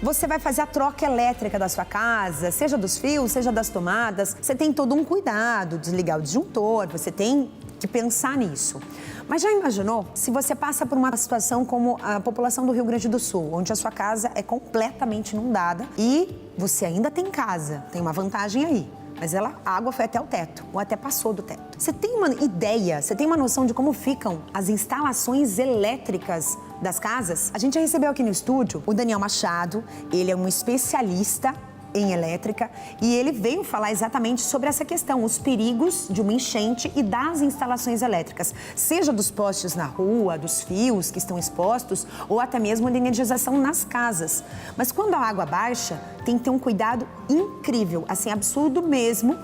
você vai fazer a troca elétrica da sua casa, seja dos fios, seja das tomadas. Você tem todo um cuidado, desligar o disjuntor, você tem que pensar nisso. Mas já imaginou se você passa por uma situação como a população do Rio Grande do Sul, onde a sua casa é completamente inundada e você ainda tem casa, tem uma vantagem aí. Mas a água foi até o teto, ou até passou do teto. Você tem uma ideia, você tem uma noção de como ficam as instalações elétricas das casas? A gente já recebeu aqui no estúdio o Daniel Machado, ele é um especialista em elétrica e ele veio falar exatamente sobre essa questão, os perigos de uma enchente e das instalações elétricas, seja dos postes na rua, dos fios que estão expostos ou até mesmo da energização nas casas. Mas quando a água baixa, tem que ter um cuidado incrível, assim, absurdo mesmo,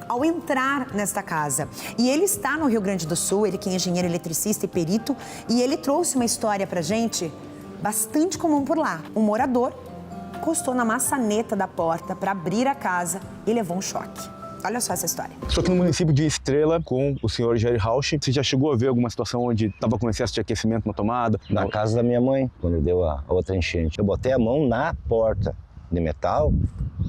ao entrar nesta casa. E ele está no Rio Grande do Sul, ele que é engenheiro eletricista e perito, e ele trouxe uma história pra gente bastante comum por lá. Um morador encostou na maçaneta da porta para abrir a casa e levou um choque. Olha só essa história. Estou aqui no município de Estrela com o senhor Jair Rauch. Você já chegou a ver alguma situação onde estava com excesso de aquecimento na tomada? Na casa da minha mãe, quando deu a outra enchente. Eu botei a mão na porta de metal,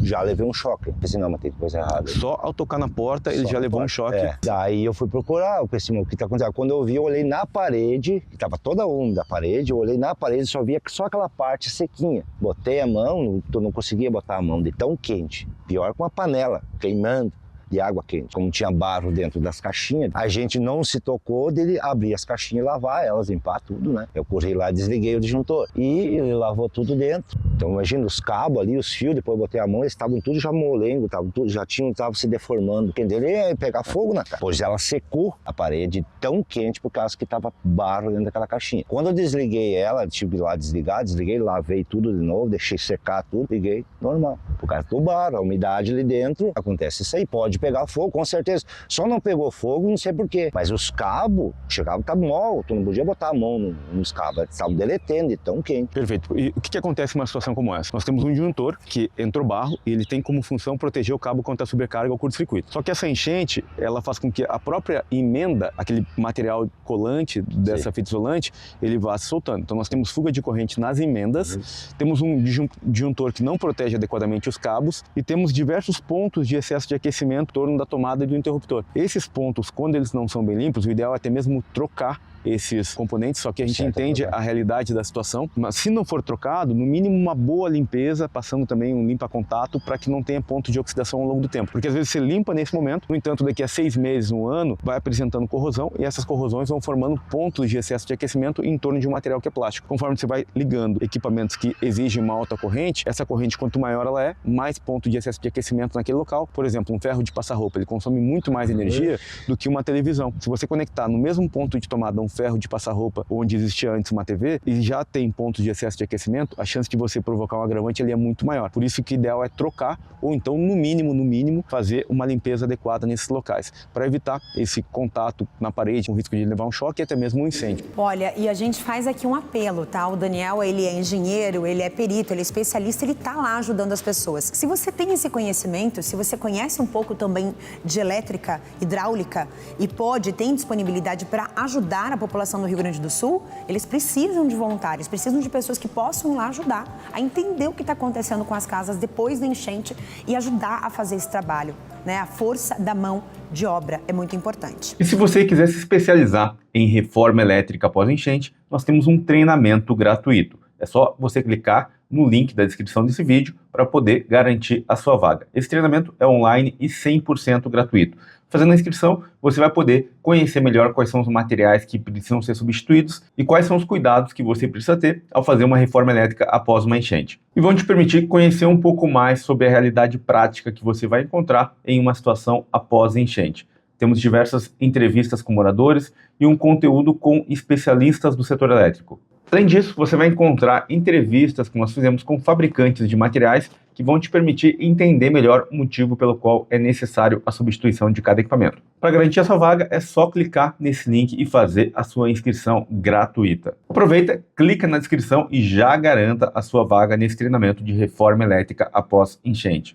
já levei um choque. Pensei, não, mas tem coisa errada. Só ao tocar na porta, ele já levou um choque. É. Daí eu fui procurar, eu pensei, o que está acontecendo? Quando eu vi, eu olhei na parede, estava toda úmida a parede, eu olhei na parede, só via só aquela parte sequinha. Botei a mão, eu não conseguia botar a mão de tão quente. Pior com uma panela, queimando de água quente. Como tinha barro dentro das caixinhas, a gente não se tocou de abrir as caixinhas e lavar elas, limpar tudo, né? Eu corri lá e desliguei o disjuntor. E ele lavou tudo dentro. Então imagina, os cabos ali, os fios, depois eu botei a mão, eles estavam tudo já molengo, estavam se deformando. Quem dele ia pegar fogo na casa. Pois ela secou a parede tão quente por causa que estava barro dentro daquela caixinha. Quando eu desliguei ela, tive lá desligar, desliguei, lavei tudo de novo, deixei secar tudo, liguei, normal. Por causa do barro, a umidade ali dentro, acontece isso aí, pode pegar fogo, com certeza. Só não pegou fogo, não sei porquê. Mas os cabos, chegavam, estavam mol, tu não podia botar a mão nos cabos, estavam derretendo de tão quente. Perfeito. E o que acontece numa situação como essa? Nós temos um disjuntor que entrou barro e ele tem como função proteger o cabo contra a sobrecarga ou curto-circuito. Só que essa enchente, ela faz com que a própria emenda, aquele material colante dessa fita isolante, ele vá se soltando. Então nós temos fuga de corrente nas emendas, temos um disjuntor que não protege adequadamente os cabos e temos diversos pontos de excesso de aquecimento em torno da tomada e do interruptor. Esses pontos, quando eles não são bem limpos, o ideal é até mesmo trocar esses componentes, só que a gente entende a realidade da situação, mas se não for trocado, no mínimo uma boa limpeza, passando também um limpa-contato para que não tenha ponto de oxidação ao longo do tempo, porque às vezes você limpa nesse momento, no entanto daqui a 6 meses, um ano, vai apresentando corrosão e essas corrosões vão formando pontos de excesso de aquecimento em torno de um material que é plástico. Conforme você vai ligando equipamentos que exigem uma alta corrente, essa corrente quanto maior ela é, mais ponto de excesso de aquecimento naquele local. Por exemplo, um ferro de passar roupa, ele consome muito mais energia do que uma televisão. Se você conectar no mesmo ponto de tomada um ferro de passar roupa onde existia antes uma TV e já tem pontos de excesso de aquecimento, a chance de você provocar um agravante ali é muito maior. Por isso que o ideal é trocar ou então no mínimo fazer uma limpeza adequada nesses locais para evitar esse contato na parede com risco de levar um choque e até mesmo um incêndio. Olha, e a gente faz aqui um apelo, tá? O Daniel, ele é engenheiro, ele é perito, ele é especialista, ele tá lá ajudando as pessoas. Se você tem esse conhecimento, se você conhece um pouco também de elétrica, hidráulica e tem disponibilidade para ajudar a população do Rio Grande do Sul, eles precisam de voluntários, precisam de pessoas que possam ir lá ajudar a entender o que está acontecendo com as casas depois da enchente e ajudar a fazer esse trabalho, né? A força da mão de obra é muito importante. E se você quiser se especializar em reforma elétrica após enchente, nós temos um treinamento gratuito. É só você clicar no link da descrição desse vídeo para poder garantir a sua vaga. Esse treinamento é online e 100% gratuito. Fazendo a inscrição, você vai poder conhecer melhor quais são os materiais que precisam ser substituídos e quais são os cuidados que você precisa ter ao fazer uma reforma elétrica após uma enchente. E vão te permitir conhecer um pouco mais sobre a realidade prática que você vai encontrar em uma situação após enchente. Temos diversas entrevistas com moradores e um conteúdo com especialistas do setor elétrico. Além disso, você vai encontrar entrevistas que nós fizemos com fabricantes de materiais que vão te permitir entender melhor o motivo pelo qual é necessário a substituição de cada equipamento. Para garantir a sua vaga, é só clicar nesse link e fazer a sua inscrição gratuita. Aproveita, clica na descrição e já garanta a sua vaga nesse treinamento de reforma elétrica após enchente.